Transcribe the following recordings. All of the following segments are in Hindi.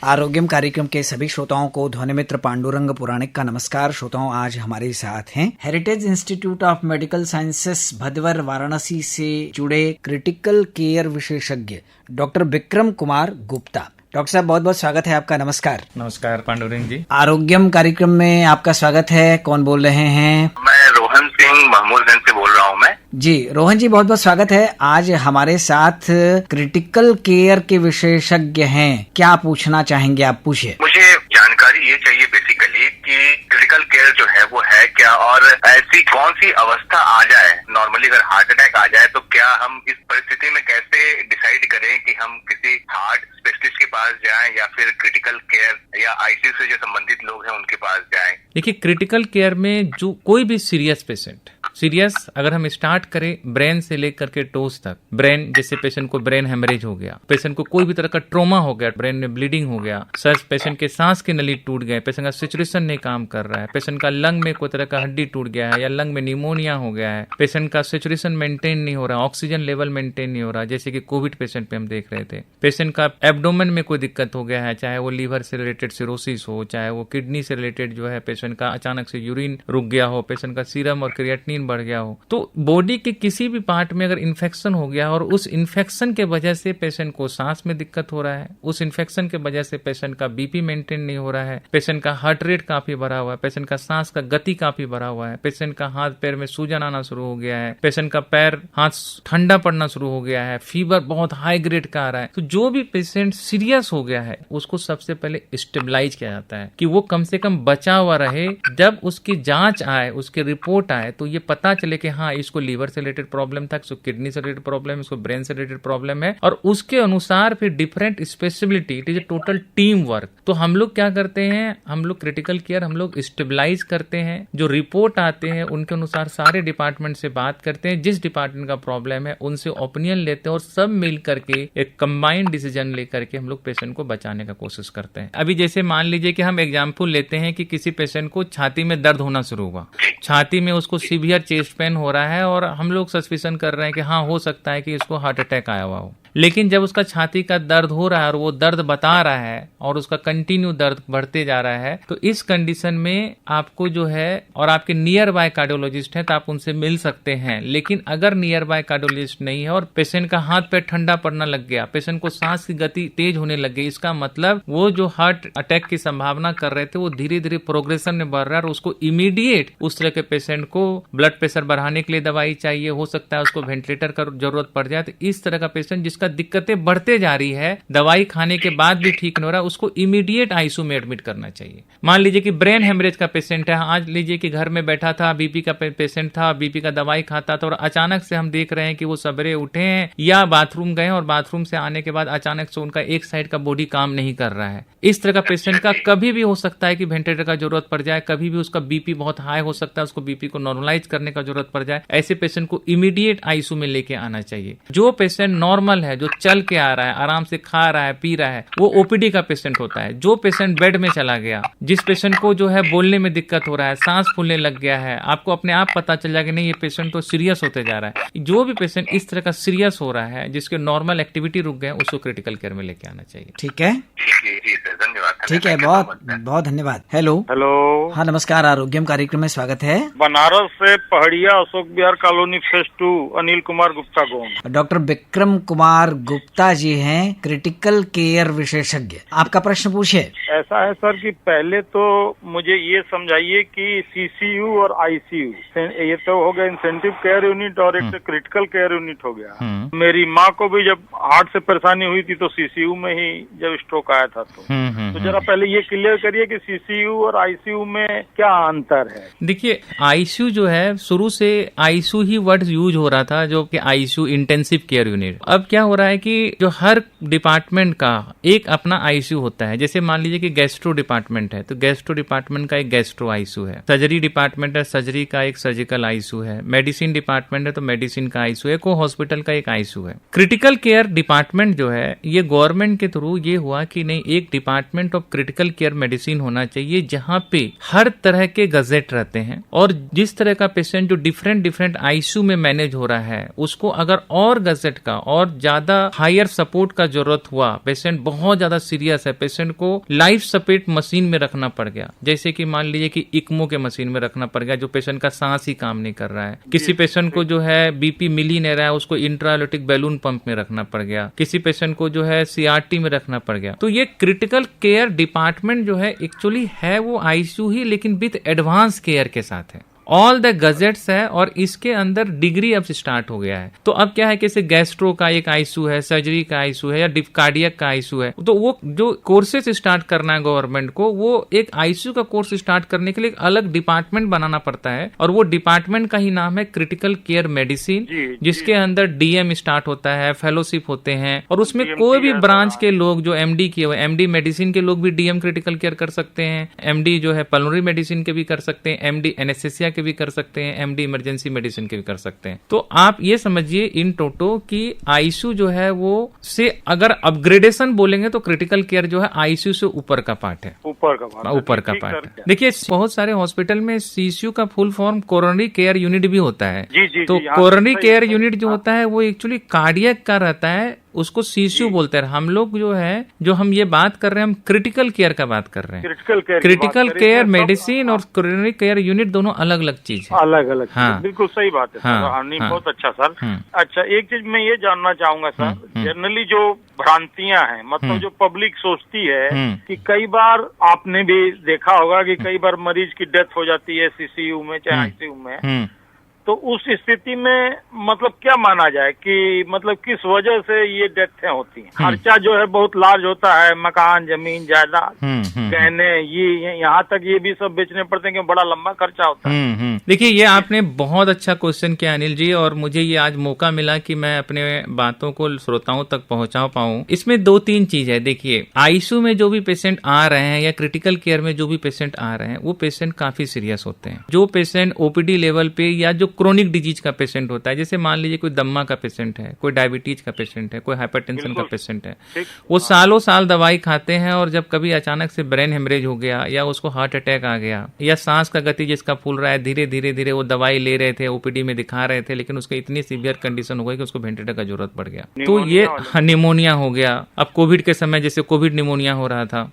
आरोग्यम कार्यक्रम के सभी श्रोताओं को ध्वनि मित्र पांडुरंग पुराणिक का नमस्कार। श्रोताओं, आज हमारे साथ हैं heritage institute of medical sciences Bhadwar Varanasi से जुड़े क्रिटिकल केयर विशेषज्ञ डॉक्टर विक्रम कुमार गुप्ता। डॉक्टर साहब, बहुत बहुत स्वागत है आपका। नमस्कार। नमस्कार पांडुरंग जी। आरोग्यम कार्यक्रम में आपका स्वागत है। कौन बोल रहे हैं? मैं रोहन सिंह महमूदगंज से बोल रहा हूँ। मैं जी रोहन जी, बहुत बहुत स्वागत है। आज हमारे साथ क्रिटिकल केयर के विशेषज्ञ हैं। क्या पूछना चाहेंगे आप? पूछिए। मुझे जानकारी ये चाहिए बेसिकली कि क्रिटिकल केयर जो है वो है क्या, और ऐसी कौन सी अवस्था आ जाए, नॉर्मली अगर हार्ट अटैक आ जाए तो क्या हम इस परिस्थिति में कैसे डिसाइड करें कि हम किसी हार्ट स्पेशलिस्ट के पास जाएं या फिर क्रिटिकल केयर या आईसीयू से जो संबंधित लोग हैं उनके पास जाएं? देखिए, क्रिटिकल केयर में जो कोई भी सीरियस पेशेंट, सीरियस अगर हम स्टार्ट करें ब्रेन से लेकर के टोस तक, ब्रेन जैसे पेशेंट को ब्रेन हेमरेज हो गया, पेशेंट को कोई भी तरह का ट्रोमा हो गया, ब्रेन में ब्लीडिंग हो गया, सर पेशेंट के सांस के नली टूट गए, पेशेंट का सैचुरेशन नहीं काम कर रहा है, पेशेंट का लंग में कोई तरह का हड्डी टूट गया है या लंग में निमोनिया हो गया है, पेशेंट का सैचुरेशन मेंटेन नहीं हो रहा, ऑक्सीजन लेवल मेंटेन नहीं हो रहा, जैसे कि कोविड पेशेंट पे हम देख रहे थे, पेशेंट का एब्डोमेन में कोई दिक्कत हो गया है, चाहे वो लीवर से रिलेटेड सिरोसिस हो, चाहे वो किडनी से रिलेटेड जो है पेशेंट का अचानक से यूरिन रुक गया हो, पेशेंट का सीरम और क्रिएटिनिन बढ़ गया हो, तो बॉडी के किसी भी पार्ट में अगर इन्फेक्शन हो गया और उस इन्फेक्शन के वजह से पेशेंट को सांस में दिक्कत हो रहा है, उस इन्फेक्शन के वजह से पेशेंट का बीपी मेंटेन नहीं हो रहा है, पेशेंट का हार्ट रेट काफी बढ़ा हुआ है, पेशेंट का सांस का गति काफी बढ़ा हुआ है, पेशेंट का हाथ पैर में सूजन आना शुरू हो गया है, पेशेंट का पैर हाथ ठंडा पड़ना शुरू हो गया है, फीवर बहुत हाई ग्रेड का आ रहा है, तो जो भी पेशेंट सीरियस हो गया है उसको सबसे पहले स्टेबलाइज किया जाता है कि वो कम से कम बचा हुआ रहे। जब उसकी जांच आए, उसकी रिपोर्ट आए, तो ये पता चले कि हाँ, इसको लीवर से रिलेटेड प्रॉब्लम था, इसको किडनी से रिलेटेड प्रॉब्लम, इसको ब्रेन से रिलेटेड प्रॉब्लम है, और उसके अनुसार फिर different speciality, it is a total team work. तो हम लोग क्या करते हैं, हम लोग क्रिटिकल केयर हम लोग स्टेबलाइज करते हैं, जो रिपोर्ट आते हैं उनके अनुसार सारे डिपार्टमेंट से बात करते हैं, जिस डिपार्टमेंट का प्रॉब्लम है उनसे ओपिनियन लेते हैं और सब मिल करके एक कंबाइंड डिसीजन लेकर के हम लोग पेशेंट को बचाने का कोशिश करते हैं। अभी जैसे मान लीजिए कि हम एग्जाम्पल लेते हैं कि किसी पेशेंट को छाती में दर्द होना शुरू हुआ, छाती में उसको सीवियर चेस्ट पेन हो रहा है और हम लोग सस्पिशन कर रहे हैं कि हाँ, हो सकता है कि इसको हार्ट अटैक आया हुआ हो, लेकिन जब उसका छाती का दर्द हो रहा है और वो दर्द बता रहा है और उसका कंटिन्यू दर्द बढ़ते जा रहा है, तो इस कंडीशन में आपको जो है, और आपके नियर बाय कार्डियोलॉजिस्ट हैं तो आप उनसे मिल सकते हैं, लेकिन अगर नियर बाय कार्डियोलॉजिस्ट नहीं है और पेशेंट का हाथ पैर ठंडा पड़ना लग गया, पेशेंट को सांस की गति तेज होने लग गई, इसका मतलब वो जो हार्ट अटैक की संभावना कर रहे थे वो धीरे धीरे प्रोग्रेशन में बढ़ रहा है और उसको इमीडिएट उस तरह के पेशेंट को ब्लड प्रेशर बढ़ाने के लिए दवाई चाहिए, हो सकता है उसको वेंटिलेटर का जरूरत पड़ जाए। तो इस तरह का पेशेंट जिसका दिक्कतें बढ़ते जा रही है, दवाई खाने के बाद भी ठीक नहीं हो रहा, उसको इमीडिएट आईसीयू में एडमिट करना चाहिए। मान लीजिए कि ब्रेन हेमरेज का पेशेंट है, आज लीजिए कि घर में बैठा था, बीपी का पेशेंट था, बीपी का दवाई खाता था और अचानक से हम देख रहे हैं कि वो सवेरे उठे हैं या बाथरूम गए और बाथरूम से आने के बाद अचानक से उनका एक साइड का बॉडी काम नहीं कर रहा है। इस तरह का पेशेंट का कभी भी हो सकता है कि वेंटिलेटर का जरूरत पड़ जाए, कभी भी उसका बीपी बहुत हाई हो सकता है, उसको बीपी को नॉर्मलाइज करने का जरूरत पड़ जाए। ऐसे पेशेंट को इमीडिएट आईसीयू में लेके आना चाहिए। जो पेशेंट नॉर्मल है, जो चल के आ रहा है, आराम से खा रहा है, पी रहा है, वो ओपीडी का पेशेंट होता है। जो पेशेंट बेड में चला गया, जिस पेशेंट को जो है बोलने में दिक्कत हो रहा है, सांस फूलने लग गया है, आपको अपने आप पता चल जाएगा नहीं ये पेशेंट तो सीरियस होते जा रहा है। जो भी पेशेंट इस तरह का सीरियस हो रहा है, जिसके नॉर्मल एक्टिविटी रुक गए, उसको क्रिटिकल केयर में लेके आना चाहिए। ठीक है, धन्यवाद। ठीक है, बहुत बहुत धन्यवाद। हेलो हेलो, हाँ नमस्कार, आरोग्यम कार्यक्रम में स्वागत है। बनारस से पहाड़िया अशोक विहार कॉलोनी फेज 2 अनिल कुमार गुप्ता गोम। डॉक्टर विक्रम कुमार गुप्ता जी हैं क्रिटिकल केयर विशेषज्ञ। आपका प्रश्न पूछिए। ऐसा है सर कि पहले तो मुझे ये समझाइए कि सीसीयू और आईसीयू, ये तो हो गया इंसेंटिव केयर यूनिट और एक क्रिटिकल केयर यूनिट हो गया। मेरी माँ को भी जब हार्ट से परेशानी हुई थी तो सीसीयू में ही जब स्ट्रोक आया था, तो जरा पहले ये क्लियर करिए कि सीसीयू और आईसीयू में क्या अंतर है। देखिए, आईसीयू जो है, शुरू से आईसीयू ही वर्ड यूज हो रहा था, जो कि आईसीयू इंटेंसिव केयर यूनिट। अब क्या हो रहा है कि जो हर डिपार्टमेंट का एक अपना आईसीयू होता है। जैसे मान लीजिए कि गैस्ट्रो डिपार्टमेंट है तो गैस्ट्रो डिपार्टमेंट का एक गैस्ट्रो आईसीयू है, सर्जरी डिपार्टमेंट है, सर्जरी का एक सर्जिकल आईसीयू है, मेडिसिन डिपार्टमेंट है तो मेडिसिन का आईसीयू है, को हॉस्पिटल का एक आईसीयू है। क्रिटिकल केयर डिपार्टमेंट जो है, ये गवर्नमेंट के थ्रू ये हुआ कि नहीं, एक department of critical care medicine होना चाहिए जहां पे हर तरह के गजेट रहते हैं और जिस तरह का पेशेंट जो डिफरेंट आईसीयू में मैनेज हो रहा है, उसको अगर और गजेट का और ज्यादा ज्यादा हायर सपोर्ट का जरूरत हुआ, पेशेंट बहुत ज्यादा सीरियस है, पेशेंट को लाइफ सपोर्ट मशीन में रखना पड़ गया, जैसे कि मान लीजिए कि इक्मो के मशीन में रखना पड़ गया, जो पेशेंट का सांस ही काम नहीं कर रहा है, किसी पेशेंट को जो है बीपी मिल ही नहीं रहा है, उसको इंट्रायोटिक बैलून पंप में रखना पड़ गया, किसी पेशेंट को जो है सीआरटी में रखना पड़ गया। तो ये क्रिटिकल केयर डिपार्टमेंट जो है एक्चुअली है वो आईसीयू ही, लेकिन विद एडवांस केयर के साथ है, ऑल द गजेट्स है, और इसके अंदर डिग्री अब स्टार्ट हो गया है। तो अब क्या है, जैसे गैस्ट्रो का एक आईसीयू है, सर्जरी का आईसीयू है, या कार्डियक का आईसीयू है, तो वो जो कोर्सेज स्टार्ट करना है गवर्नमेंट को, वो एक आईसीयू का कोर्स स्टार्ट करने के लिए एक अलग डिपार्टमेंट बनाना पड़ता है, और वो डिपार्टमेंट का ही नाम है क्रिटिकल केयर मेडिसिन, जिसके अंदर डीएम स्टार्ट होता है, फेलोशिप होते हैं, और उसमें कोई भी ब्रांच के लोग जो एमडी किए हुए, एमडी मेडिसिन के लोग भी डीएम क्रिटिकल केयर कर सकते हैं, एमडी जो है पल्मोनरी मेडिसिन के भी कर सकते हैं, एमडी एनेस्थेसिया के भी कर सकते हैं, एमडी इमरजेंसी मेडिसिन के भी कर सकते हैं। तो आप ये समझिए इन टोटो कि आईसीयू जो है वो से अगर अपग्रेडेशन बोलेंगे तो क्रिटिकल केयर जो है आईसीयू से ऊपर का पार्ट है, ऊपर का पार्ट है। देखिए बहुत सारे हॉस्पिटल में सीसीयू का full form coronary care unit भी होता है। तो कोरोनरी केयर यूनिट जो होता है वो एक्चुअली कार्डियक का रहता है, उसको सीसीयू बोलते हैं। हम लोग जो है, जो हम ये बात कर रहे हैं, हम क्रिटिकल केयर का बात कर रहे हैं। क्रिटिकल केयर मेडिसिन और कोरोनरी केयर यूनिट दोनों अलग अलग चीज है, अलग अलग। हाँ, बिल्कुल सही बात है सर। बहुत अच्छा सर। अच्छा, एक चीज मैं ये जानना चाहूंगा सर, जनरली जो भ्रांतियां हैं, मतलब जो पब्लिक सोचती है कि कई बार आपने भी देखा होगा कि कई बार मरीज की डेथ हो जाती है सीसीयू में चाहे आईसीयू में, तो उस स्थिति में मतलब क्या माना जाए कि मतलब किस वजह से ये डेथें होती हैं? खर्चा जो है बहुत लार्ज होता है, मकान, जमीन, जायदाद, गहने, ये यहाँ तक ये भी सब बेचने पड़ते हैं कि बड़ा लंबा खर्चा होता है। देखिए ये आपने बहुत अच्छा क्वेश्चन किया अनिल जी, और मुझे ये आज मौका मिला कि मैं अपने बातों को श्रोताओं तक पहुंचा पाऊं। इसमें दो तीन चीज है। देखिए आईसीयू में जो भी पेशेंट आ रहे हैं या क्रिटिकल केयर में जो भी पेशेंट आ रहे हैं, वो पेशेंट काफी सीरियस होते हैं। जो पेशेंट ओपीडी लेवल पे या जो क्रोनिक डिजीज का पेशेंट होता है, जैसे मान लीजिए कोई दम्मा का पेशेंट है, कोई डायबिटीज का पेशेंट है, कोई हाइपरटेंशन का पेशेंट है, वो सालों साल दवाई खाते हैं, और जब कभी अचानक से ब्रेन हेमरेज हो गया या उसको हार्ट अटैक आ गया या सांस का गति जिसका फूल रहा है, धीरे धीरे धीरे वो दवाई ले रहे थे, ओपीडी में दिखा रहे थे, लेकिन उसका इतनी सीवियर कंडीशन हो गई कि उसको वेंटिलेटर का जरूरत पड़ गया। तो ये निमोनिया हो गया। अब कोविड के समय जैसे कोविड निमोनिया हो रहा था,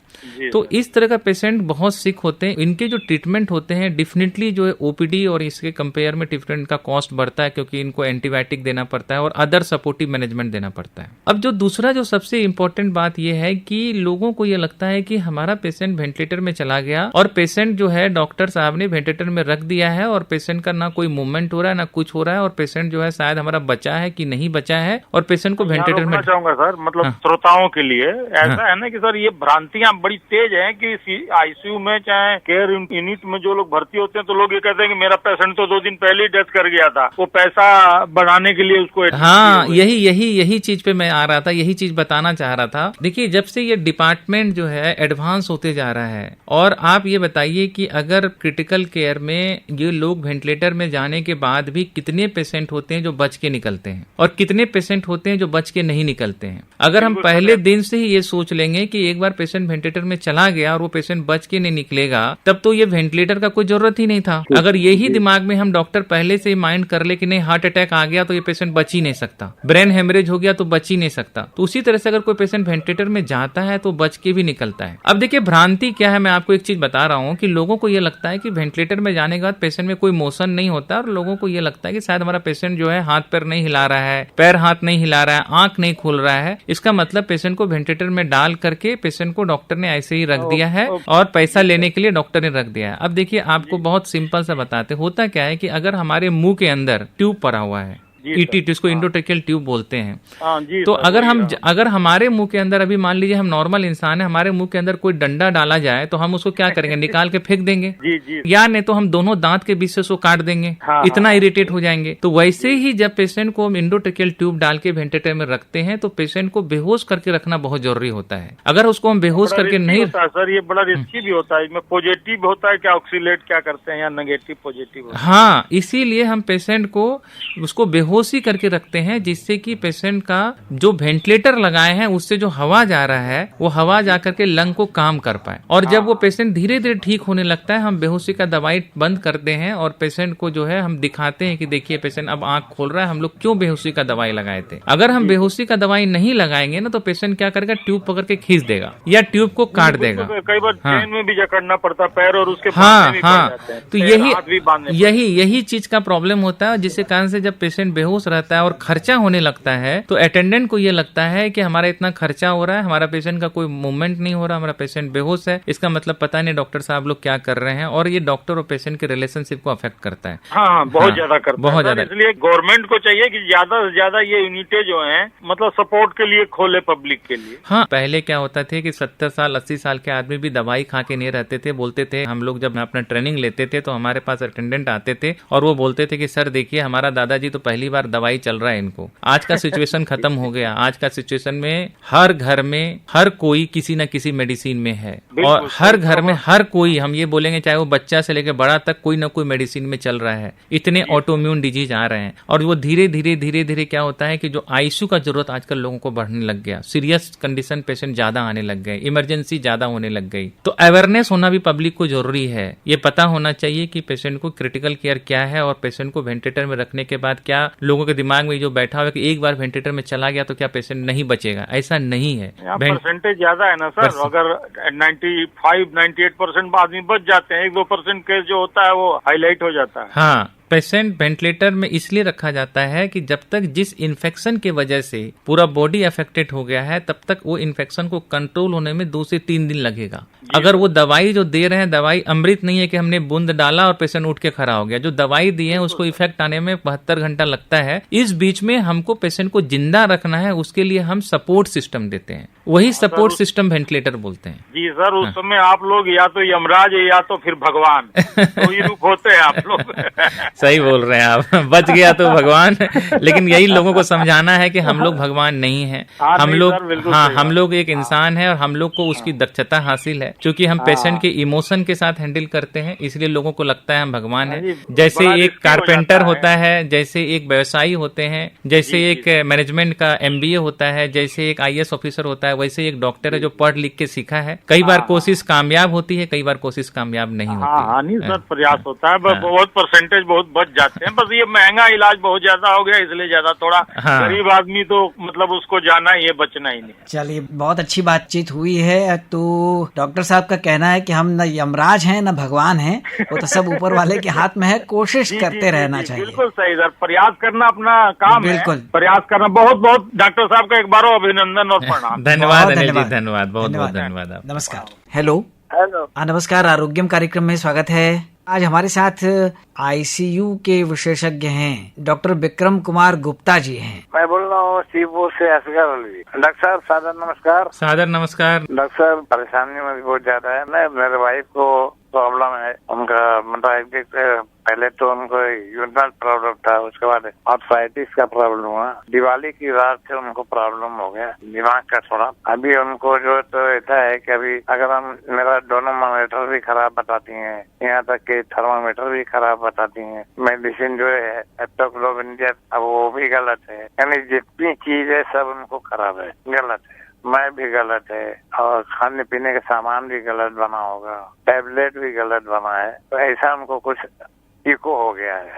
तो इस तरह का पेशेंट बहुत सिक होते हैं। इनके जो ट्रीटमेंट होते हैं डेफिनेटली जो है ओपीडी और इसके कंपेयर में ट्रीटमेंट का कॉस्ट बढ़ता है, क्योंकि इनको एंटीबायोटिक देना पड़ता है और अदर सपोर्टिव मैनेजमेंट देना पड़ता है। अब जो दूसरा जो सबसे इंपॉर्टेंट बात यह है कि लोगों को यह लगता है कि हमारा पेशेंट वेंटिलेटर में चला गया और पेशेंट जो है डॉक्टर साहब ने वेंटिलेटर में रख दिया है, और पेशेंट का ना कोई मूवमेंट हो रहा है ना कुछ हो रहा है, और पेशेंट जो है शायद हमारा बचा है कि नहीं बचा है, और पेशेंट को वेंटिलेटर में चाहूंगा सर, मतलब श्रोताओं के लिए ऐसा है ना कि सर ये भ्रांतियां बड़ी तेज हैं कि आईसीयू में चाहे केयर यूनिट में जो लोग भर्ती होते हैं, तो लोग ये कहते हैं कि मेरा पेशेंट तो 2 दिन पहले ही डेथ कर गया था, वो पैसा बढ़ाने के लिए उसको। हाँ, यही चीज पे मैं आ रहा था, यही चीज बताना चाह रहा था। देखिए जब से ये डिपार्टमेंट जो है एडवांस होते जा रहा है, और आप ये बताइए कि अगर क्रिटिकल केयर में ये लोग वेंटिलेटर में जाने के बाद भी कितने पेशेंट होते हैं जो बच के निकलते हैं, और कितने पेशेंट होते हैं जो बच के नहीं निकलते हैं। अगर हम पहले दिन से ही ये सोच लेंगे कि एक बार पेशेंट वेंटिलेटर में चला गया और वो पेशेंट बच के नहीं निकलेगा, तब तो ये वेंटिलेटर का कोई जरूरत ही नहीं था। अगर यही दिमाग में हम डॉक्टर पहले से ही माइंड कर ले कि नहीं हार्ट अटैक आ गया तो ये पेशेंट बच ही नहीं सकता, ब्रेन हेमरेज हो गया तो बच ही नहीं सकता, तो उसी तरह से अगर कोई पेशेंट वेंटिलेटर में जाता है तो बच के भी निकलता है। अब देखिए भ्रांति क्या है, मैं आपको एक चीज बता रहा हूँ कि लोगों को ये लगता है कि वेंटिलेटर में जाने के बाद पेशेंट में कोई मोशन नहीं होता, और लोगों को ये लगता है कि शायद हमारा पेशेंट जो है हाथ पैर नहीं हिला रहा है, पैर हाथ नहीं हिला रहा है, आंख नहीं खुल रहा है, इसका मतलब पेशेंट को वेंटिलेटर में डाल करके पेशेंट को डॉक्टर ने ऐसे ही रख दिया है और पैसा लेने के लिए डॉक्टर ने रख दिया है। अब देखिए आपको बहुत सिंपल सा बताते, होता क्या है कि अगर हमारे मुंह के अंदर ट्यूब पड़ा हुआ है, ईटी जिसको इंडोट्रेकियल ट्यूब बोलते हैं, तो अगर हमारे मुंह के अंदर, अभी मान लीजिए हम नॉर्मल इंसान है, हमारे मुंह के अंदर कोई डंडा डाला जाए तो हम उसको क्या करेंगे, निकाल के फेंक देंगे, या नहीं तो हम दोनों दांत के बीच से उसको काट देंगे, इतना इरिटेट हो जाएंगे। तो वैसे ही जब पेशेंट को हम इंडोट्रेकियल ट्यूब डाल के वेंटिलेटर में रखते हैं तो पेशेंट को बेहोश करके रखना बहुत जरूरी होता है। अगर उसको हम बेहोश करके नहीं, सर ये बड़ा रिस्की भी होता है, पॉजिटिव होता है क्या, ऑक्सीलेट क्या करते हैं, या नेगेटिव पॉजिटिव? हाँ, इसीलिए हम पेशेंट को उसको बेहोश बेहोशी करके रखते हैं, जिससे कि पेशेंट का जो वेंटिलेटर लगाए हैं उससे जो हवा जा रहा है वो हवा जाकर के लंग को काम कर पाए। और जब वो पेशेंट धीरे धीरे ठीक होने लगता है, हम बेहोशी का दवाई बंद करते हैं और पेशेंट को जो है हम दिखाते हैं कि देखिए पेशेंट अब आंख खोल रहा है, हम लोग क्यों बेहोशी का दवाई लगाए थे। अगर हम बेहोशी का दवाई नहीं लगाएंगे ना तो पेशेंट क्या करेगा, ट्यूब पकड़ के खींच देगा या ट्यूब को काट देगा। कई बार ट्रेन में भी जकड़ना पड़ता पैर और उसके हाँ हाँ, तो यही चीज का प्रॉब्लम होता है, जिसके कारण से जब पेशेंट बेहोश रहता है और खर्चा होने लगता है तो अटेंडेंट को ये लगता है कि हमारा इतना खर्चा हो रहा है, हमारा पेशेंट का कोई मूवमेंट नहीं हो रहा, हमारा पेशेंट बेहोश है, इसका मतलब पता नहीं डॉक्टर साहब लोग क्या कर रहे हैं। और ये डॉक्टर और पेशेंट के रिलेशनशिप को अफेक्ट करता है। हाँ, बहुत ज्यादा करता है, बहुत ज्यादा। इसलिए गवर्नमेंट को चाहिए कि ज्यादा से ज्यादा ये यूनिटें जो हैं मतलब सपोर्ट के लिए खोले पब्लिक के लिए। हाँ, पहले क्या होता थे कि 70 साल 80 साल के आदमी भी दवाई खा के नहीं रहते थे। बोलते थे, हम लोग जब अपना ट्रेनिंग लेते थे तो हमारे पास अटेंडेंट आते थे और वो बोलते थे कि सर देखिए हमारा दादाजी तो पहली बार दवाई चल रहा है इनको। आज का सिचुएशन खत्म हो गया। आज का सिचुएशन में हर घर में हर कोई किसी न किसी मेडिसिन में है और हर घर में हर कोई, हम ये बोलेंगे चाहे वो बच्चा से लेकर बड़ा तक, कोई ना कोई मेडिसिन में चल रहा है। इतने ऑटोइम्यून डिजीज आ रहे हैं और वो धीरे धीरे क्या होता है कि जो आईसीयू का जरूरत आजकल लोगों को बढ़ने लग गया, सीरियस कंडीशन पेशेंट ज्यादा आने लग गए, इमरजेंसी ज्यादा होने लग गई। तो अवेयरनेस होना भी पब्लिक को जरूरी है। ये पता होना चाहिए कि पेशेंट को क्रिटिकल केयर क्या है और पेशेंट को वेंटिलेटर में रखने के बाद क्या लोगों के दिमाग में जो बैठा हुआ कि एक बार वेंटिलेटर में चला गया तो क्या पेशेंट नहीं बचेगा, ऐसा नहीं है। परसेंटेज ज्यादा है ना सर, अगर 95-98% आदमी बच जाते हैं, 1-2% केस जो होता है वो हाईलाइट हो जाता है। हाँ, पेशेंट वेंटिलेटर में इसलिए रखा जाता है कि जब तक जिस इन्फेक्शन की वजह से पूरा बॉडी अफेक्टेड हो गया है तब तक वो इन्फेक्शन को कंट्रोल होने में 2 से 3 दिन लगेगा। अगर वो दवाई जो दे रहे हैं, दवाई अमृत नहीं है कि हमने बूंद डाला और पेशेंट उठ के खड़ा हो गया। जो दवाई दी है उसको इफेक्ट आने में 72 घंटा लगता है। इस बीच में हमको पेशेंट को जिंदा रखना है, उसके लिए हम सपोर्ट सिस्टम देते हैं, वही सपोर्ट सिस्टम वेंटिलेटर बोलते हैं। जी सर, उस समय आप लोग या तो यमराज है या तो फिर भगवान, तो ही रूप होते हैं आप लोग। सही बोल रहे हैं आप, बच गया तो भगवान। लेकिन यही लोगों को समझाना है कि हम लोग भगवान नहीं है, हम लोग एक इंसान है और हम लोग को उसकी दक्षता हासिल है। क्योंकि हम पेशेंट के इमोशन के साथ हैंडल करते हैं, इसलिए लोगों को लगता है हम भगवान हैं। जैसे एक कारपेंटर होता है, जैसे एक व्यवसायी होते हैं, जैसे एक मैनेजमेंट का MBA होता है, जैसे एक IAS ऑफिसर होता है, वैसे एक डॉक्टर है जो पढ़ लिख के सीखा है। कई बार कोशिश कामयाब होती है, कई बार कोशिश कामयाब नहीं होती। हाँ नहीं सर, प्रयास होता है, बहुत परसेंटेज बहुत बच जाते हैं। बस ये महंगा इलाज बहुत ज्यादा हो गया, इसलिए ज्यादा थोड़ा गरीब आदमी तो मतलब उसको जाना ही है, बचना ही नहीं। चलिए, बहुत अच्छी बातचीत हुई है। तो डॉक्टर साहब का कहना है कि हम न यमराज हैं न भगवान हैं, वो तो सब ऊपर वाले के हाथ में है, कोशिश करते रहना चाहिए। बिल्कुल सही सर, प्रयास करना अपना काम है, बिल्कुल प्रयास करना। बहुत बहुत डॉक्टर साहब का एक बार अभिनंदन और प्रणाम। धन्यवाद अनिल जी, धन्यवाद, बहुत बहुत धन्यवाद। नमस्कार। हेलो हेलो, नमस्कार, आरोग्यम कार्यक्रम में स्वागत है। आज हमारे साथ ICU के विशेषज्ञ हैं डॉक्टर विक्रम कुमार गुप्ता जी हैं। मैं बोल रहा हूँ सीपो से असगर अली। डॉक्टर साहब सादर नमस्कार। सादर नमस्कार। डॉक्टर साहब, परेशानी में बहुत ज्यादा है ना, मेरे वाइफ को प्रॉब्लम है। उनका मतलब पहले तो उनको यूरिनल प्रॉब्लम था, उसके बाद आर्थराइटिस का प्रॉब्लम हुआ। दिवाली की रात से उनको प्रॉब्लम हो गया दिमाग का थोड़ा। अभी उनको जो तो ऐसा है कि अभी अगर हम मेरा दोनों मॉनिटर भी खराब बताती हैं, यहाँ तक कि थर्मामीटर भी खराब बताती हैं। मेडिसिन जो है एप्टोक्लोविन अब वो भी गलत है, यानी जितनी चीज है सब उनको खराब है, गलत है। मैं भी गलत है और खाने पीने का सामान भी गलत बना होगा, टैबलेट भी गलत बना है। तो ऐसा हमको कुछ इको हो गया है।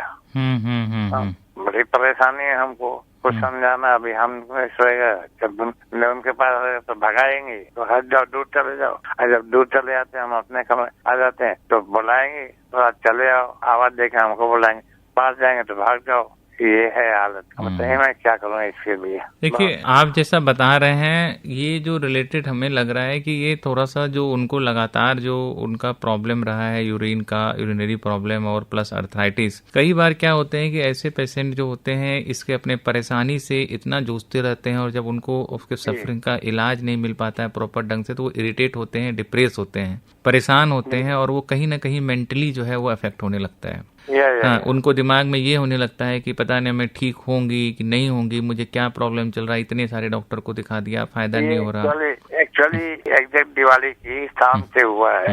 बड़ी परेशानी है हमको, कुछ समझाना। अभी हम सोएगा जब उनके पास तो भगाएंगे तो हट जाओ, दूर चले जाओ। और जब दूर चले जाते हैं हम अपने कमरे आ जाते हैं तो बुलाएंगे, तो चले आओ, आवाज देके हमको बुलाएंगे, पास जाएंगे तो भाग जाओ। ये है हालत। बताइए मैं क्या करूँ इसके लिए। देखिए, आप जैसा बता रहे हैं ये जो रिलेटेड हमें लग रहा है कि ये थोड़ा सा जो उनको लगातार जो उनका प्रॉब्लम रहा है, यूरिनरी प्रॉब्लम और प्लस अर्थराइटिस। कई बार क्या होते हैं कि ऐसे पेशेंट जो होते हैं इसके अपने परेशानी से इतना जूझते रहते हैं और जब उनको उसके सफरिंग का इलाज नहीं मिल पाता है प्रॉपर ढंग से तो वो इरिटेट होते हैं, डिप्रेस होते हैं, परेशान होते हैं और वो कहीं ना कहीं मेंटली जो है वो अफेक्ट होने लगता है। हाँ, उनको दिमाग में ये होने लगता है कि पता नहीं मैं ठीक होंगी कि नहीं होंगी, मुझे क्या प्रॉब्लम चल रहा है, इतने सारे डॉक्टर को दिखा दिया, फायदा नहीं हो रहा। एक्चुअली एग्जैक्ट दिवाली की शाम से हुआ है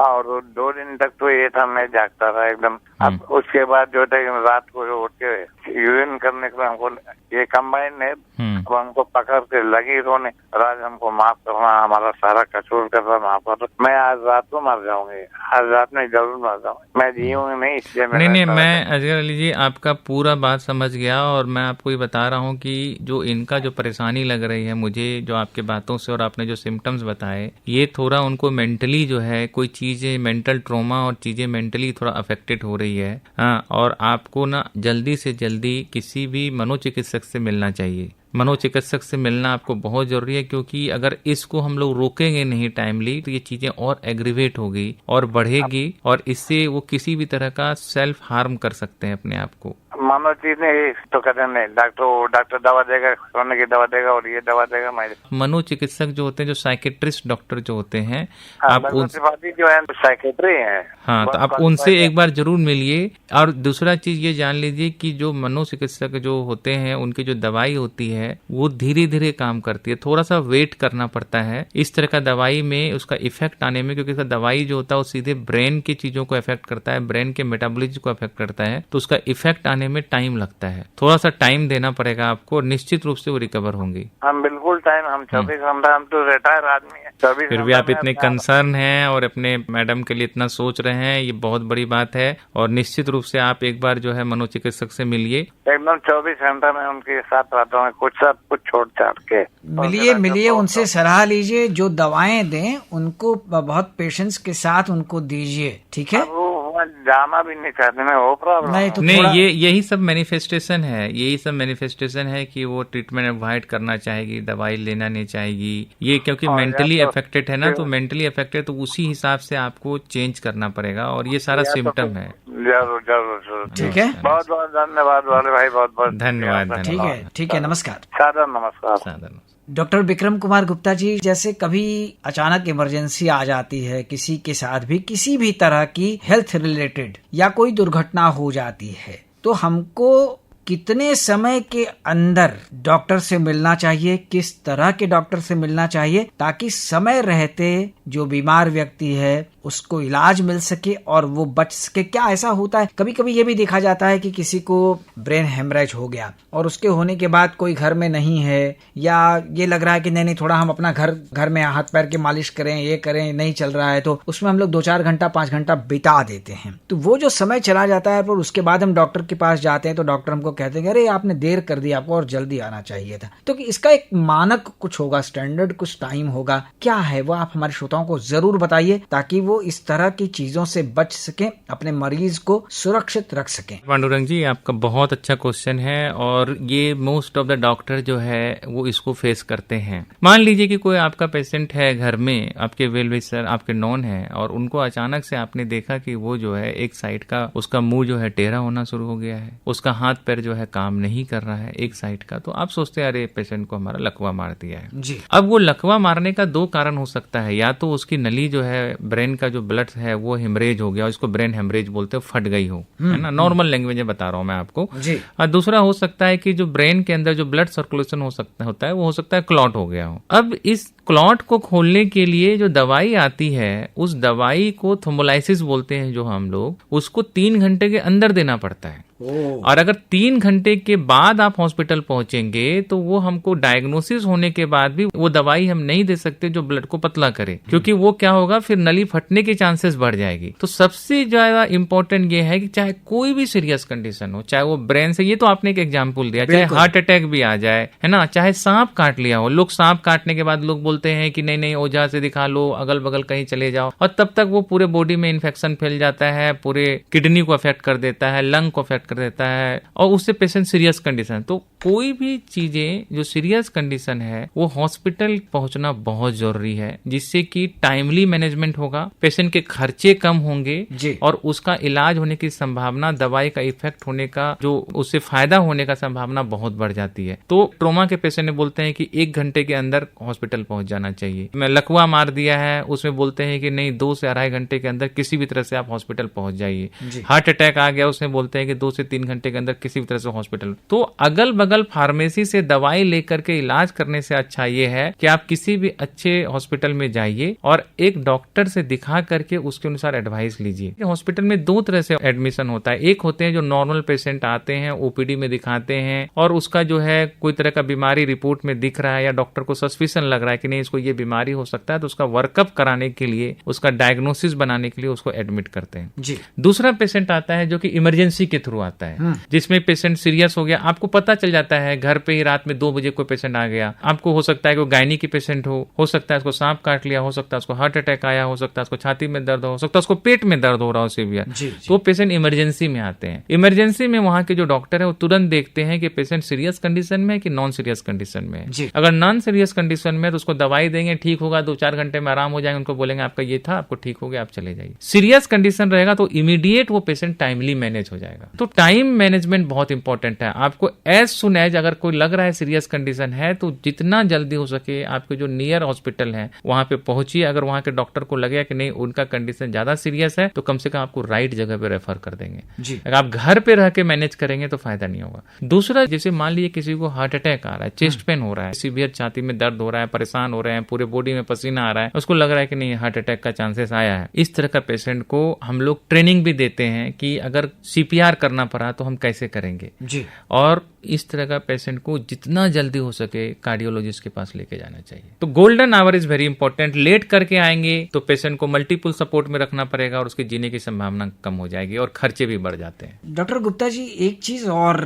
और 2 दिन तक तो ये था मैं जागता रहा एकदम। अब उसके बाद जो था रात को उठ के यूरिन करने के लिए हमको ये कंबाइन है, अब हमको पकड़ के लगी रोने, राज हमको माफ करना, हमारा सारा कसूर कर रहा, माफ कर। मैं आज रात को मर जाऊंगी, आज रात में जरूर मर जाऊंगी, मैं जीऊंगी नहीं, इसलिए मैं अजगर अली जी आपका पूरा बात समझ गया और मैं आपको ये बता रहा हूँ कि जो इनका जो परेशानी लग रही है मुझे, जो आपके बातों से और आपने जो सिम्टम्स बताए, ये थोड़ा उनको मेंटली जो है कोई चीजें, मेंटल ट्रॉमा और चीजें मेंटली थोड़ा अफेक्टेड हो रही है। हाँ, और आपको ना जल्दी से जल्दी किसी भी मनोचिकित्सक से मिलना चाहिए। मनोचिकित्सक से मिलना आपको बहुत जरूरी है, क्योंकि अगर इसको हम लोग रोकेंगे नहीं टाइमली तो ये चीजें और एग्रीवेट होगी और बढ़ेगी और इससे वो किसी भी तरह का सेल्फ हार्म कर सकते हैं अपने आप को। मानो चीज नहीं तो कहते नहीं, डॉक्टर दवा देगा, सोने की दवा देगा और ये दवा देगा। मनोचिकित्सक जो होते हैं, जो साइकेट्रिस्ट डॉक्टर जो होते हैं, आप जो है साइकेट्री है। हाँ, तो आप उनसे एक बार जरूर मिलिए। और दूसरा चीज ये जान लीजिए कि जो मनोचिकित्सक जो होते हैं उनकी जो दवाई होती है वो धीरे धीरे काम करती है, थोड़ा सा वेट करना पड़ता है इस तरह का दवाई में उसका इफेक्ट आने में, क्योंकि इसका दवाई जो होता है वो सीधे ब्रेन की चीजों को इफेक्ट करता है, ब्रेन के मेटाबॉलिज्म को इफेक्ट करता है, तो उसका इफेक्ट आने में टाइम लगता है, थोड़ा सा टाइम देना पड़ेगा आपको और निश्चित रूप से वो रिकवर होंगी। हम बिल्कुल टाइम, हम 24 घंटा, हम तो रिटायर आदमी है, फिर भी आप इतने कंसर्न हैं और अपने मैडम के लिए इतना सोच रहे हैं, ये बहुत बड़ी बात है। और निश्चित रूप से आप एक बार जो है मनोचिकित्सक से मिलिए। एकदम 24 घंटा में उनके साथ रहता हूँ, कुछ सब कुछ छोड़ छाड़ के। मिलिए उनसे सलाह लीजिए, जो दवाएं दें उनको बहुत पेशेंस के साथ उनको दीजिए, ठीक है? जाना भी नहीं चाहते मैं, वो प्रॉब्लम नहीं, ये यही सब मैनिफेस्टेशन है, यही सब मैनिफेस्टेशन है कि वो ट्रीटमेंट अवॉइड करना चाहेगी, दवाई लेना नहीं चाहेगी, ये क्योंकि मेंटली अफेक्टेड है ना, तो मेंटली अफेक्टेड तो उसी हिसाब से आपको चेंज करना पड़ेगा और ये सारा सिम्टम है। जरूर जरूर, ठीक है, बहुत बहुत धन्यवाद वाले भाई, बहुत बहुत धन्यवाद। ठीक है, नमस्कार। सादर नमस्कार। डॉक्टर विक्रम कुमार गुप्ता जी, जैसे कभी अचानक इमरजेंसी आ जाती है किसी के साथ भी, किसी भी तरह की हेल्थ रिलेटेड या कोई दुर्घटना हो जाती है, तो हमको कितने समय के अंदर डॉक्टर से मिलना चाहिए, किस तरह के डॉक्टर से मिलना चाहिए, ताकि समय रहते जो बीमार व्यक्ति है उसको इलाज मिल सके और वो बच सके? क्या ऐसा होता है कभी कभी ये भी देखा जाता है कि किसी को ब्रेन हेमरेज हो गया और उसके होने के बाद कोई घर में नहीं है, या ये लग रहा है कि नहीं थोड़ा हम अपना घर में हाथ पैर की मालिश करें, ये करें, नहीं चल रहा है, तो उसमें हम लोग 2-4 घंटा 5 घंटा बिता देते हैं, तो वो जो समय चला जाता है, पर उसके बाद हम डॉक्टर के पास जाते हैं तो डॉक्टर हमको कहते हैं अरे आपने देर कर दी, आपको और जल्दी आना चाहिए था। तो इसका एक मानक कुछ होगा, स्टैंडर्ड कुछ टाइम होगा, क्या है वो आप हमारे श्रोताओं को जरूर बताइए ताकि वो इस तरह की चीजों से बच सके, अपने मरीज को सुरक्षित रख सके। पांडुरंग जी, आपका बहुत अच्छा क्वेश्चन है और ये मोस्ट ऑफ द डॉक्टर जो है वो इसको फेस करते हैं। मान लीजिए कि कोई आपका पेशेंट है घर में, आपके वेल विशर, आपके नॉन है, और उनको अचानक से आपने देखा कि वो जो है एक साइड का उसका मुंह जो है टेढ़ा होना शुरू हो गया है, उसका हाथ पैर जो है काम नहीं कर रहा है एक साइड का, तो आप सोचते हैं अरे पेशेंट को हमारा लकवा मार दिया है जी। अब वो लकवा मारने का 2 कारण हो सकता है, या तो उसकी नली जो है, ब्रेन का जो ब्लड है वो हेमरेज हो गया, इसको ब्रेन हेमरेज बोलते हैं, फट गई हो, है ना, नॉर्मल लैंग्वेज में बता रहा हूं मैं आपको जी। और दूसरा हो सकता है कि जो ब्रेन के अंदर जो ब्लड सर्कुलेशन होता है वो हो सकता है क्लॉट हो गया हो। अब इस क्लॉट को खोलने के लिए जो दवाई आती है, उस दवाई को थ्रोम्बोलाइसिस बोलते हैं जो हम लोग, उसको 3 घंटे के अंदर देना पड़ता है। और अगर 3 घंटे के बाद आप हॉस्पिटल पहुंचेंगे तो वो हमको डायग्नोसिस होने के बाद भी वो दवाई हम नहीं दे सकते जो ब्लड को पतला करे, क्योंकि वो क्या होगा, फिर नली फटने के चांसेस बढ़ जाएगी। तो सबसे ज्यादा इंपॉर्टेंट ये है कि चाहे कोई भी सीरियस कंडीशन हो, चाहे वो ब्रेन से, ये तो आपने एक एग्जाम्पल दिया, चाहे हार्ट अटैक भी आ जाए, है ना, चाहे सांप काट लिया हो, लोग सांप काटने के बाद लोग बोलते हैं कि नहीं ओझा से दिखा लो, अगल बगल कहीं चले जाओ, और तब तक वो पूरे बॉडी में इन्फेक्शन फैल जाता है, पूरे किडनी को अफेक्ट कर देता है, लंग को अफेक्ट कर देता है, और उससे पेशेंट सीरियस कंडीशन। तो कोई भी चीजें जो सीरियस कंडीशन है वो हॉस्पिटल पहुंचना बहुत जरूरी है, जिससे कि टाइमली मैनेजमेंट होगा, पेशेंट के खर्चे कम होंगे और उसका इलाज होने की संभावना, दवाई का इफेक्ट होने का, जो उससे फायदा होने का संभावना बहुत बढ़ जाती है। तो ट्रोमा के पेशेंट ने बोलते हैं कि 1 घंटे के अंदर हॉस्पिटल पहुंच जाना चाहिए। मैं लकवा मार दिया है, उसमें बोलते हैं कि नहीं 2 से 2.5 घंटे के अंदर किसी भी तरह से आप हॉस्पिटल पहुंच जाइए। हार्ट अटैक आ गया, उसमें बोलते हैं कि 2 से 3 घंटे के अंदर किसी भी तरह से हॉस्पिटल। तो अगल बगल फार्मेसी से दवाई लेकर के इलाज करने से अच्छा ये है कि आप किसी भी अच्छे हॉस्पिटल में जाइए और एक डॉक्टर से दिखा करके उसके अनुसार एडवाइस लीजिए। हॉस्पिटल में 2 तरह से एडमिशन होता है। एक होते हैं जो नॉर्मल पेशेंट आते हैं, ओपीडी में दिखाते हैं और उसका जो है कोई तरह का बीमारी रिपोर्ट में दिख रहा है या डॉक्टर को सस्पिशन लग रहा है कि नहीं इसको ये बीमारी हो सकता है, तो उसका वर्कअप कराने के लिए, उसका डायग्नोसिस बनाने के लिए उसको एडमिट करते हैं जी। दूसरा पेशेंट आता है जो कि इमरजेंसी के थ्रू आता है, जिसमें पेशेंट सीरियस हो गया, आपको पता चल जाता है घर पे ही रात में 2 बजे कोई पेशेंट आ गया, आपको हो सकता है कि वो गायनी की पेशेंट हो सकता है उसको सांप काट लिया, हो सकता है उसको हार्ट अटैक आया, हो सकता है उसको छाती में दर्द हो सकता है उसको पेट में दर्द हो रहा हो सीवियर, तो पेशेंट इमरजेंसी में आते हैं। इमरजेंसी में वहां के जो डॉक्टर है वो तुरंत देखते हैं कि पेशेंट सीरियस कंडीशन में है कि नॉन सीरियस कंडीशन में है। अगर नॉन सीरियस कंडीशन में है तो उसको दवाई देंगे, ठीक होगा, 2-4 घंटे में आराम हो जाएंगे, उनको बोलेंगे आपका ये था, आपको ठीक हो गया, आप चले जाइए। सीरियस कंडीशन रहेगा तो इमीडिएट वो पेशेंट टाइमली मैनेज हो जाएगा। तो टाइम मैनेजमेंट बहुत इंपॉर्टेंट है। आपको एज सुन एज अगर कोई लग रहा है सीरियस कंडीशन है तो जितना जल्दी हो सके आपके जो नियर हॉस्पिटल है वहां पे पहुंचिए। अगर वहां के डॉक्टर को लगेगा कि नहीं उनका कंडीशन ज्यादा सीरियस है तो कम से कम आपको राइट जगह पे रेफर कर देंगे। अगर आप घर पे रह के मैनेज करेंगे तो फायदा नहीं होगा। दूसरा, जैसे मान लीजिए किसी को हार्ट अटैक आ रहा है, चेस्ट पेन हो रहा है, सीवियर छाती में दर्द हो रहा है, परेशान हो रहे हैं, पूरे बॉडी में पसीना आ रहा है, उसको लग रहा है कि नहीं हार्ट अटैक का चांसेस आया है, इस तरह का पेशेंट को हम लोग ट्रेनिंग भी देते हैं कि अगर सीपीआर करना पड़ा तो हम कैसे करेंगे जी। और इस तरह का पेशेंट को जितना जल्दी हो सके कार्डियोलॉजिस्ट के पास लेके जाना चाहिए। तो golden hour is very important. Late करके आएंगे तो पेशेंट को मल्टीपल सपोर्ट में रखना पड़ेगा और उसके जीने की संभावना कम हो जाएगी और खर्चे भी बढ़ जाते हैं। डॉक्टर गुप्ता जी, एक चीज और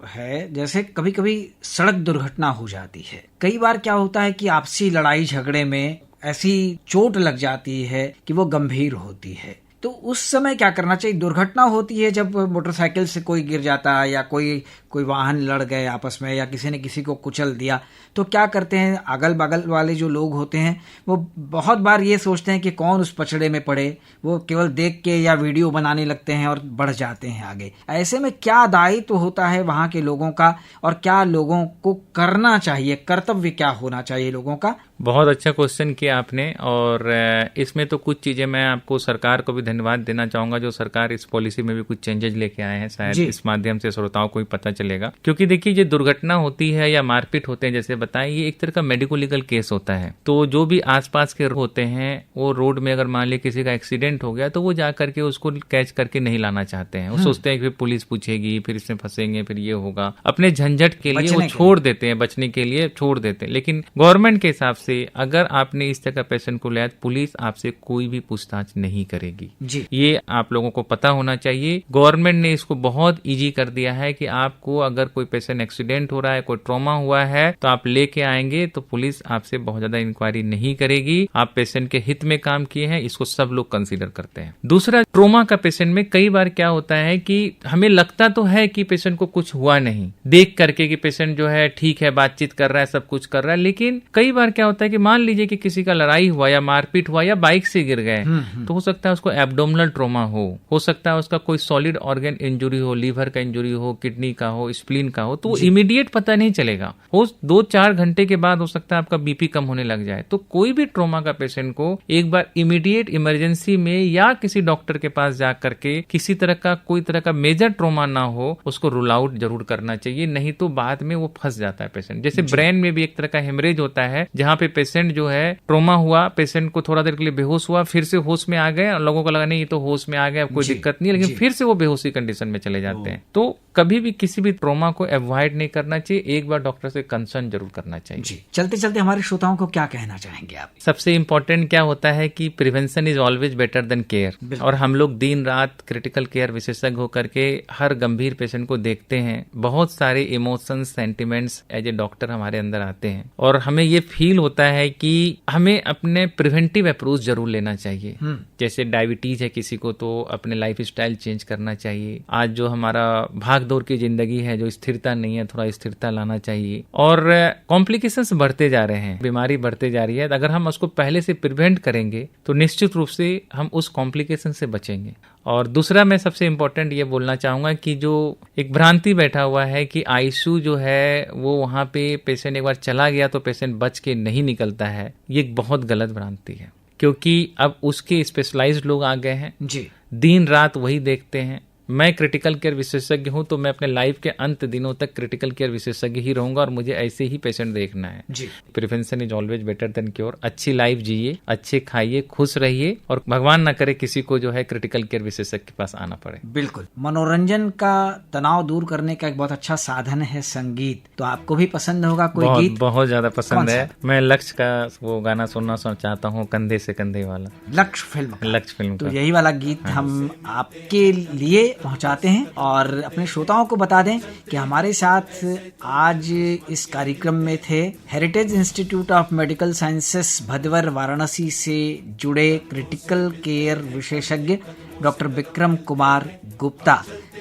है, जैसे कभी कभी सड़क दुर्घटना हो जाती है, कई बार क्या होता है कि आपसी लड़ाई झगड़े में ऐसी चोट लग जाती है कि वो गंभीर होती है, तो उस समय क्या करना चाहिए? दुर्घटना होती है जब मोटरसाइकिल से कोई गिर जाता है या कोई वाहन लड़ गए आपस में या किसी ने किसी को कुचल दिया, तो क्या करते हैं अगल बगल वाले जो लोग होते हैं वो बहुत बार ये सोचते हैं कि कौन उस पचड़े में पड़े, वो केवल देख के या वीडियो बनाने लगते हैं और बढ़ जाते हैं आगे। ऐसे में क्या दायित्व होता है वहां के लोगों का और क्या लोगों को करना चाहिए, कर्तव्य क्या होना चाहिए लोगों का? बहुत अच्छा क्वेश्चन किया आपने और इसमें तो कुछ चीजें मैं आपको सरकार को भी धन्यवाद देना चाहूंगा, जो सरकार इस पॉलिसी में भी कुछ चेंजेस लेके आए हैं, शायद इस माध्यम से श्रोताओं को भी पता चलेगा। क्योंकि देखिए जो दुर्घटना होती है या मारपीट होते हैं जैसे बताएं, ये एक तरह का मेडिको लीगल केस होता है। तो जो भी आसपास के होते हैं वो रोड में अगर मान लीजिए किसी का एक्सीडेंट हो गया तो वो जा करके उसको कैच करके नहीं लाना चाहते हैं। वो सोचते हैं कि फिर पुलिस पूछेगी, फिर इसमें फंसेंगे, फिर ये होगा, अपने झंझट के लिए वो छोड़ देते हैं, बचने के लिए छोड़ देते हैं। लेकिन गवर्नमेंट के हिसाब से अगर आपने इस तरह का पेशेंट को लिया पुलिस आपसे कोई भी पूछताछ नहीं करेगी जी। ये आप लोगों को पता होना चाहिए। गवर्नमेंट ने इसको बहुत इजी कर दिया है कि आपको अगर कोई पेशेंट एक्सीडेंट हो रहा है, कोई ट्रॉमा हुआ है तो आप लेके आएंगे तो पुलिस आपसे बहुत ज्यादा इंक्वायरी नहीं करेगी। आप पेशेंट के हित में काम किए हैं, इसको सब लोग कंसीडर करते हैं। दूसरा, ट्रॉमा का पेशेंट में कई बार क्या होता है कि हमें लगता तो है कि पेशेंट को कुछ हुआ नहीं, देख करके कि पेशेंट जो है ठीक है, बातचीत कर रहा है, सब कुछ कर रहा है, लेकिन कई बार क्या होता है कि मान लीजिए कि किसी का लड़ाई हुआ या मारपीट हुआ या बाइक से गिर गए तो हो सकता है उसको एब्डोमिनल ट्रॉमा हो सकता है उसका कोई सॉलिड ऑर्गन इंजुरी हो, लीवर का इंजुरी हो, किडनी का हो, स्प्लीन का हो, तो वो इमीडिएट पता नहीं चलेगा। हो 2-4 घंटे के बाद हो सकता है आपका बीपी कम होने लग जाए। तो कोई भी ट्रॉमा का पेशेंट को एक बार इमीडिएट इमरजेंसी में या किसी डॉक्टर के पास जा करके किसी तरह का कोई तरह का मेजर ट्रॉमा ना हो उसको रूल आउट जरूर करना चाहिए, नहीं तो बाद में वो फंस जाता है पेशेंट। जैसे ब्रेन में भी एक तरह का हेमरेज होता है जहां पे पेशेंट जो है ट्रॉमा हुआ, पेशेंट को थोड़ा देर के लिए बेहोश हुआ, फिर से होश में आ गए और लोगों को लगा नहीं ये तो होश में आ गया, कोई दिक्कत नहीं है, लेकिन फिर से वो बेहोशी कंडीशन में चले जाते हैं। तो कभी भी किसी भी ट्रॉमा को अवॉइड नहीं करना चाहिए, एक बार डॉक्टर से कंसर्न जरूर करना चाहिए जी। चलते चलते हमारे श्रोताओं को क्या कहना चाहेंगे आप? सबसे इम्पोर्टेंट क्या होता है कि prevention is always better then care, और हम लोग दिन रात क्रिटिकल केयर विशेषज्ञ होकर के हर गंभीर पेशेंट को देखते हैं। बहुत सारे emotions, sentiments as a doctor हमारे अंदर आते हैं और हमें ये फील होता है कि हमें अपने प्रिवेंटिव अप्रोच जरूर लेना चाहिए। जैसे डायबिटीज है किसी को तो अपने लाइफ स्टाइल चेंज करना चाहिए। आज जो हमारा भाग दौड़ की जिंदगी है, जो स्थिरता नहीं है, थोड़ा स्थिरता लाना चाहिए। और कॉम्प्लिकेशंस बढ़ते जा रहे हैं, बीमारी बढ़ते जा रही है, अगर हम उसको पहले से प्रिवेंट करेंगे तो निश्चित रूप से हम उस कॉम्प्लिकेशन से बचेंगे। और दूसरा, मैं सबसे इम्पोर्टेंट ये बोलना चाहूंगा कि जो एक भ्रांति बैठा हुआ है कि आईसीयू जो है वो वहां पे पेशेंट एक बार चला गया तो पेशेंट बच के नहीं निकलता है, ये एक बहुत गलत भ्रांति है। क्योंकि अब उसके स्पेशलाइज्ड लोग आ गए हैं जी, दिन रात वही देखते हैं, मैं क्रिटिकल केयर विशेषज्ञ हूं तो मैं अपने लाइफ के अंत दिनों तक क्रिटिकल केयर विशेषज्ञ ही रहूंगा और मुझे ऐसे ही पेशेंट देखना है जी। Prevention is always better than cure. अच्छी लाइफ जिए, अच्छे खाइए, खुश रहिए और भगवान ना करे किसी को जो है क्रिटिकल केयर विशेषज्ञ के पास आना पड़े। बिल्कुल। मनोरंजन का तनाव दूर करने का एक बहुत अच्छा साधन है संगीत। तो आपको भी पसंद होगा कोई गीत? बहुत ज्यादा पसंद कौन है। मैं लक्ष्य का वो गाना सुनना चाहता हूँ, कंधे से कंधे वाला, लक्ष्य फिल्म का। लक्ष्य फिल्म तो का। यही वाला गीत हम आपके लिए पहुंचाते हैं और अपने श्रोताओं को बता दें कि हमारे साथ आज इस कार्यक्रम में थे heritage institute of medical sciences Bhadwar Varanasi से जुड़े क्रिटिकल केयर विशेषज्ञ डॉक्टर विक्रम कुमार गुप्ता।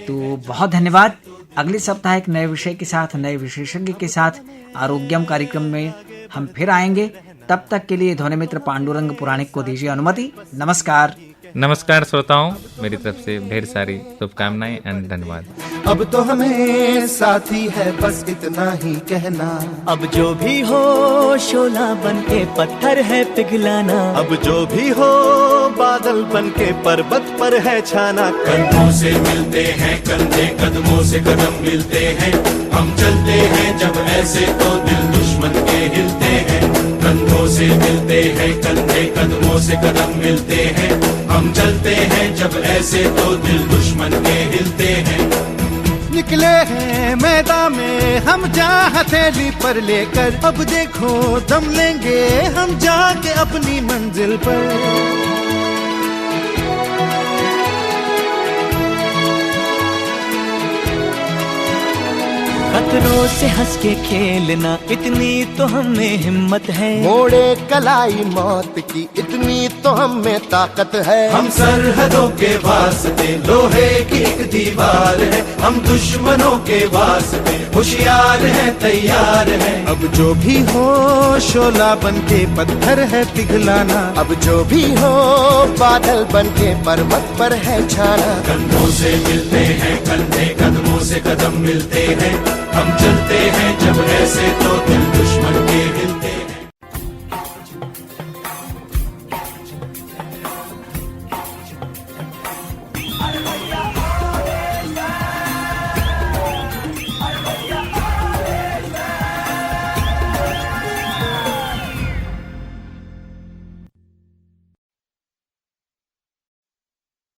तो बहुत धन्यवाद। अगले सप्ताह एक नए विषय के साथ, नए विशेषज्ञ के साथ आरोग्यम कार्यक्रम में हम फिर आएंगे। तब तक के लिए ध्वनि मित्र पांडुरंग पुराणिक को दीजिए अनुमति। नमस्कार। नमस्कार श्रोताओं, मेरी तरफ से ढेर सारी शुभकामनाएं एंड धन्यवाद। अब तो हमें साथी है बस इतना ही कहना। अब जो भी हो शोला बन के पत्थर है पिघलाना। अब जो भी हो बादल बन के पर्वत पर है छाना। कंधों से मिलते हैं कंधे, कदमों से कदम मिलते हैं, हम चलते हैं जब ऐसे तो दिल दुश्मन के हिलते हैं। कंधों से मिलते हैं कंधे, कदमों से कदम मिलते हैं, हम चलते हैं जब ऐसे तो दिल दुश्मन के हिलते हैं। निकले हैं मैदान में हम जहाँ हथेली पर लेकर, अब देखो दम लेंगे हम जाके अपनी मंजिल पर। खतरों से हंस के खेलना इतनी तो हमें हिम्मत है। मोड़े कलाई मौत की इतनी तो हमें ताकत है। हम सरहदों के वास्ते लोहे की एक दीवार है, हम दुश्मनों के वास्ते होशियार हैं, तैयार हैं। अब जो भी हो शोला बन के पत्थर है पिघलाना। अब जो भी हो बादल बन के पर्वत पर है छाना। कंधों से मिलते हैं कंधे, कदमों से कदम मिलते हैं, हम चलते हैं जब ऐसे तो दिल दुश्मन के हिलते हैं।